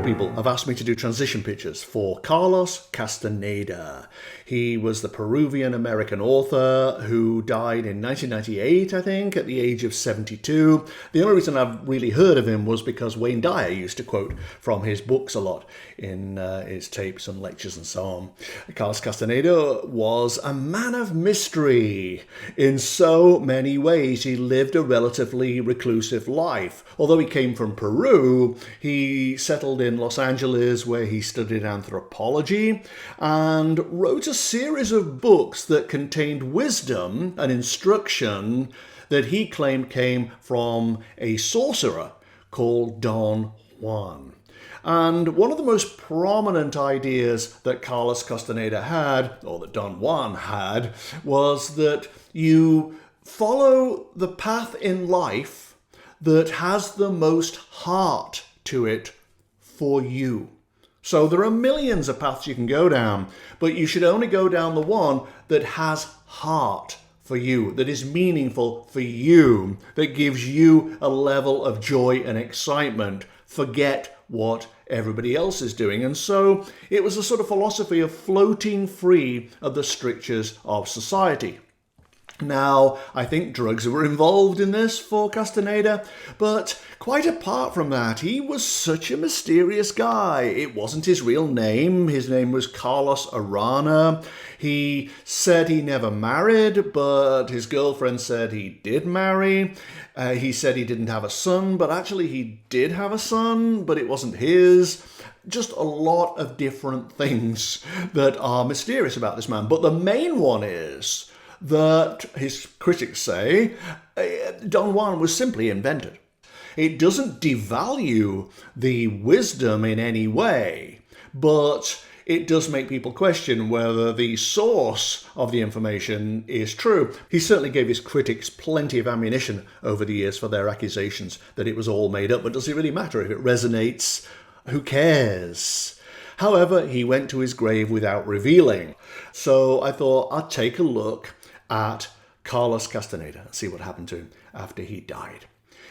Several people have asked me to do transition pictures for Carlos Castaneda. He was the Peruvian-American author who died in 1998, I think, at the age of 72. The only reason I've really heard of him was because Wayne Dyer used to quote from his books a lot in his tapes and lectures and so on. Carlos Castaneda was a man of mystery in so many ways. He lived a relatively reclusive life. Although he came from Peru, he settled in Los Angeles where he studied anthropology and wrote a series of books that contained wisdom and instruction that he claimed came from a sorcerer called Don Juan. And one of the most prominent ideas that Carlos Castaneda had, or that Don Juan had, was that you follow the path in life that has the most heart to it for you. So there are millions of paths you can go down, but you should only go down the one that has heart for you, that is meaningful for you, that gives you a level of joy and excitement. Forget what everybody else is doing. And so it was a sort of philosophy of floating free of the strictures of society. Now, I think drugs were involved in this for Castaneda, but quite apart from that, he was such a mysterious guy. It wasn't his real name. His name was Carlos Arana. He said he never married, but his girlfriend said he did marry. He said he didn't have a son, but actually he did have a son, but it wasn't his. Just a lot of different things that are mysterious about this man. But the main one is that his critics say Don Juan was simply invented. It doesn't devalue the wisdom in any way, but it does make people question whether the source of the information is true. He certainly gave his critics plenty of ammunition over the years for their accusations that it was all made up, but does it really matter if it resonates? Who cares? However, he went to his grave without revealing. So I thought I'd take a look at Carlos Castaneda and see what happened to him after he died.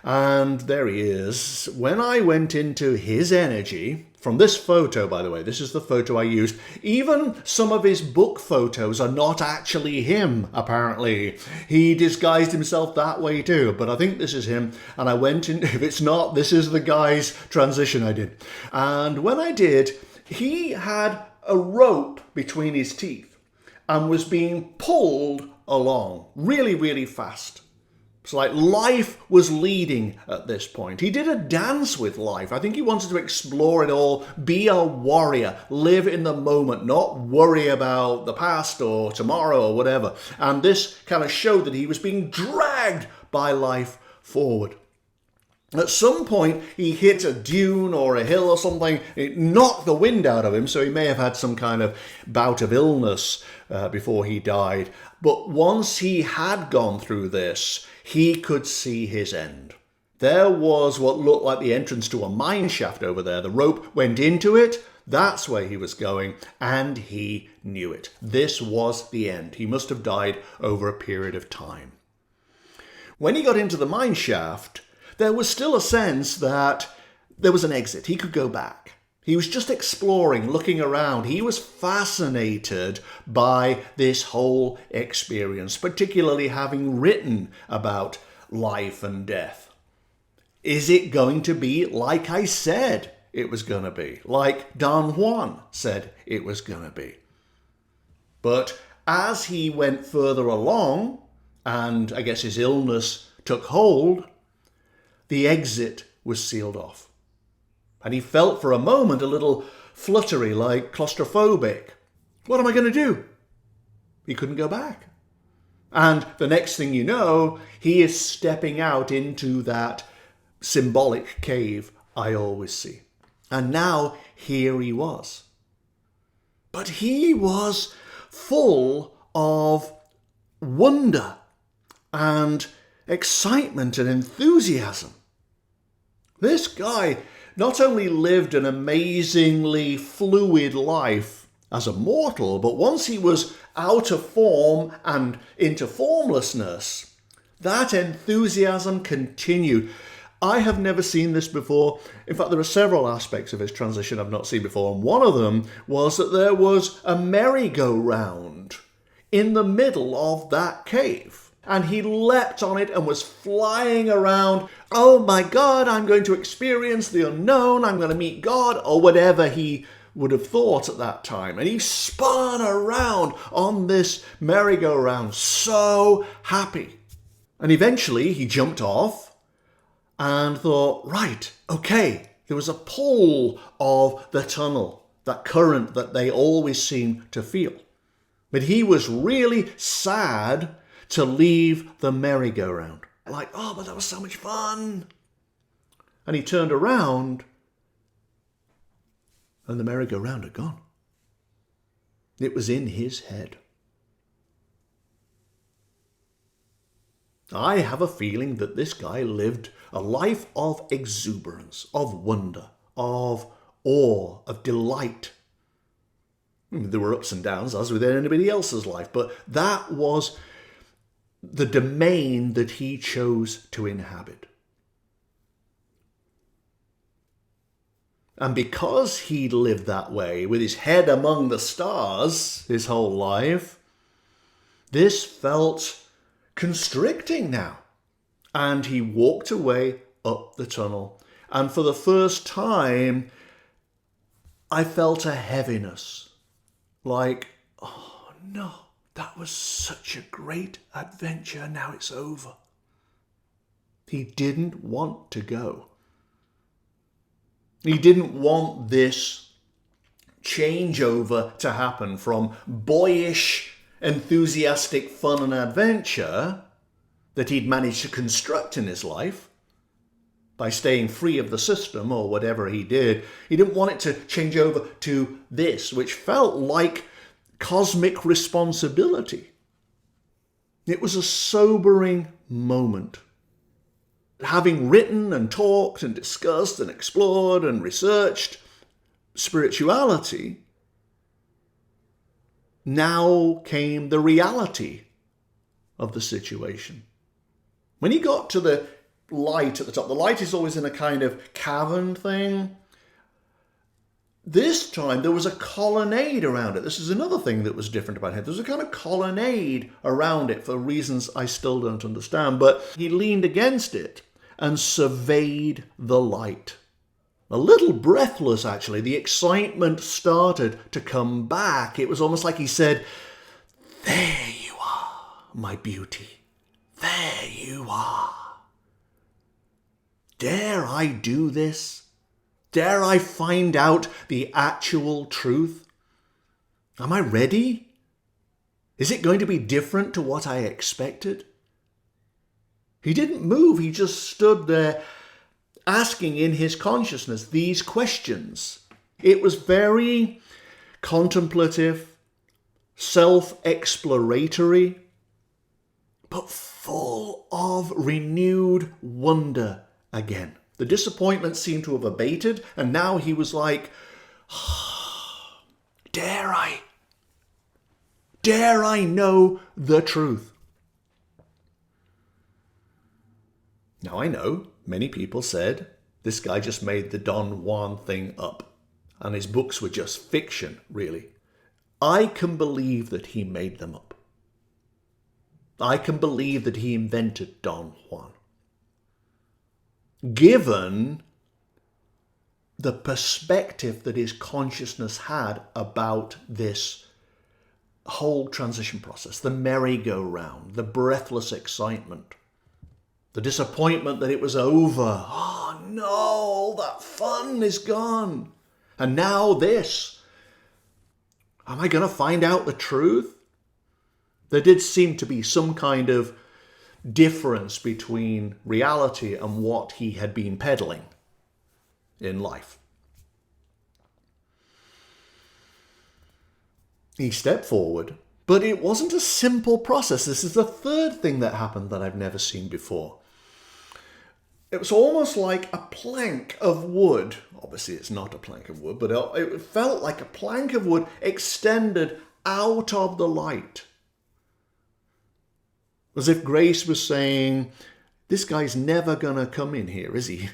And there he is. When I went into his energy, from this photo, by the way, this is the photo I used. Even some of his book photos are not actually him, apparently. He disguised himself that way too, but I think this is him. And I went in, if it's not, this is the guy's transition I did. And when I did, he had a rope between his teeth and was being pulled along really, really fast. It's like life was leading at this point. He did a dance with life. I think he wanted to explore it all, be a warrior, live in the moment, not worry about the past or tomorrow or whatever. And this kind of showed that he was being dragged by life forward. At some point, he hit a dune or a hill or something. It knocked the wind out of him, so he may have had some kind of bout of illness before he died. But once he had gone through this, he could see his end. There was what looked like the entrance to a mine shaft over there. The rope went into it. That's where he was going, and he knew it. This was the end. He must have died over a period of time. When he got into the mine shaft, there was still a sense that there was an exit. He could go back. He was just exploring, looking around. He was fascinated by this whole experience, particularly having written about life and death. Is it going to be like I said it was going to be? Like Don Juan said it was going to be? But as he went further along, and I guess his illness took hold, the exit was sealed off. And he felt for a moment a little fluttery, like claustrophobic. What am I going to do? He couldn't go back. And the next thing you know, he is stepping out into that symbolic cave I always see. And now here he was. But he was full of wonder and excitement and enthusiasm. This guy not only lived an amazingly fluid life as a mortal, but once he was out of form and into formlessness, that enthusiasm continued. I have never seen this before. In fact, there are several aspects of his transition I've not seen before, and one of them was that there was a merry-go-round in the middle of that cave. And he leapt on it and was flying around. Oh my God, I'm going to experience the unknown. I'm going to meet God, or whatever he would have thought at that time. And he spun around on this merry-go-round, so happy. And eventually he jumped off and thought, right, okay, there was a pull of the tunnel, that current that they always seem to feel. But he was really sad to leave the merry-go-round. Like, oh, but that was so much fun. And he turned around and the merry-go-round had gone. It was in his head. I have a feeling that this guy lived a life of exuberance, of wonder, of awe, of delight. There were ups and downs, as with anybody else's life, but that was the domain that he chose to inhabit. And because he lived that way, with his head among the stars his whole life, this felt constricting now. And he walked away up the tunnel. And for the first time, I felt a heaviness. Like, oh no, that was such a great adventure. Now it's over. He didn't want to go. He didn't want this changeover to happen from boyish, enthusiastic fun and adventure that he'd managed to construct in his life by staying free of the system or whatever he did. He didn't want it to change over to this, which felt like cosmic responsibility. It was a sobering moment. Having written and talked and discussed and explored and researched spirituality, now came the reality of the situation. When he got to the light at the top, the light is always in a kind of cavern thing. This time there was a colonnade around it. This is another thing that was different about him. There was a kind of colonnade around it for reasons I still don't understand, but he leaned against it and surveyed the light. A little breathless, actually. The excitement started to come back. It was almost like he said, "There you are, my beauty. There you are. Dare I do this? Dare I find out the actual truth? Am I ready? Is it going to be different to what I expected?" He didn't move. He just stood there asking in his consciousness these questions. It was very contemplative, self-exploratory, but full of renewed wonder again. The disappointment seemed to have abated, and now he was like, dare I? Dare I know the truth? Now I know many people said this guy just made the Don Juan thing up, and his books were just fiction, really. I can believe that he made them up. I can believe that he invented Don Juan, given the perspective that his consciousness had about this whole transition process, the merry-go-round, the breathless excitement, the disappointment that it was over. Oh no, all that fun is gone. And now this. Am I going to find out the truth? There did seem to be some kind of difference between reality and what he had been peddling in life. He stepped forward, but it wasn't a simple process. This is the third thing that happened that I've never seen before. It was almost like a plank of wood. Obviously, it's not a plank of wood, but it felt like a plank of wood extended out of the light. As if Grace was saying, this guy's never going to come in here, is he?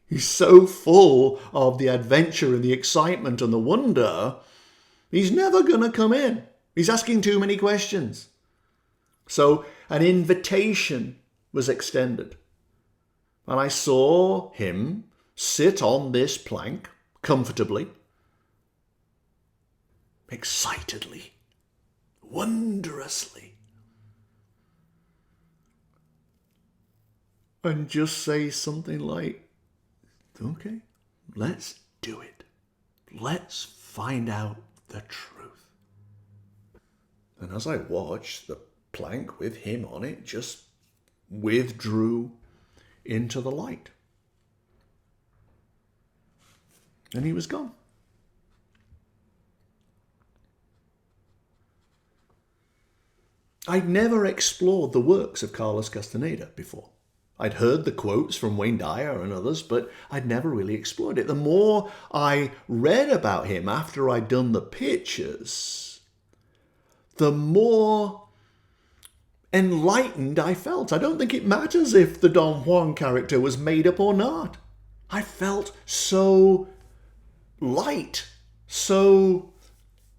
He's so full of the adventure and the excitement and the wonder, he's never going to come in. He's asking too many questions. So an invitation was extended. And I saw him sit on this plank comfortably, excitedly, wondrously, and just say something like, okay, let's do it. Let's find out the truth. And as I watched, the plank with him on it just withdrew into the light. And he was gone. I'd never explored the works of Carlos Castaneda before. I'd heard the quotes from Wayne Dyer and others, but I'd never really explored it. The more I read about him after I'd done the pictures, the more enlightened I felt. I don't think it matters if the Don Juan character was made up or not. I felt so light, so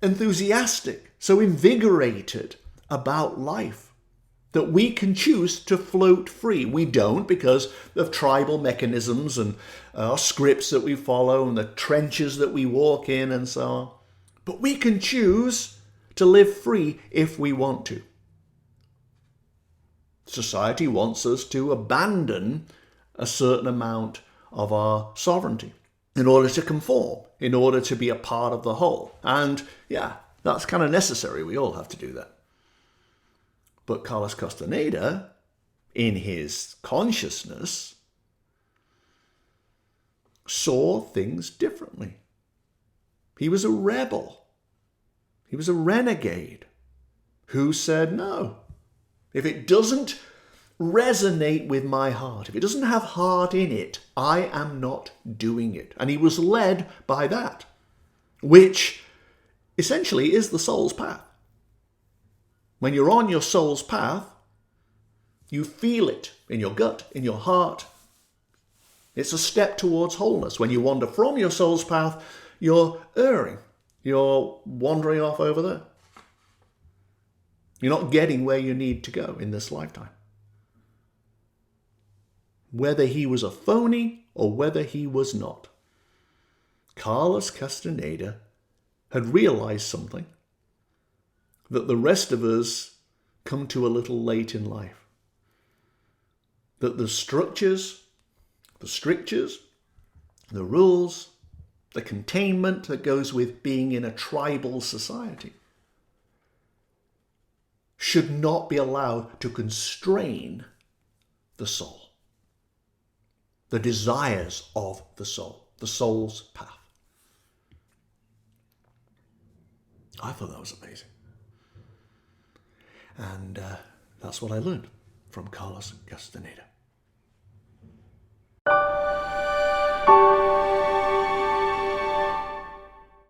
enthusiastic, so invigorated about life, that we can choose to float free. We don't because of tribal mechanisms and our scripts that we follow and the trenches that we walk in and so on. But we can choose to live free if we want to. Society wants us to abandon a certain amount of our sovereignty in order to conform, in order to be a part of the whole. And yeah, that's kind of necessary. We all have to do that. But Carlos Castaneda, in his consciousness, saw things differently. He was a rebel. He was a renegade who said, no, if it doesn't resonate with my heart, if it doesn't have heart in it, I am not doing it. And he was led by that, which essentially is the soul's path. When you're on your soul's path, you feel it in your gut, in your heart. It's a step towards wholeness. When you wander from your soul's path, you're erring. You're wandering off over there. You're not getting where you need to go in this lifetime. Whether he was a phony or whether he was not, Carlos Castaneda had realized something that the rest of us come to a little late in life. That the structures, the strictures, the rules, the containment that goes with being in a tribal society should not be allowed to constrain the soul, the desires of the soul's path. I thought that was amazing. And that's what I learned from Carlos Castaneda.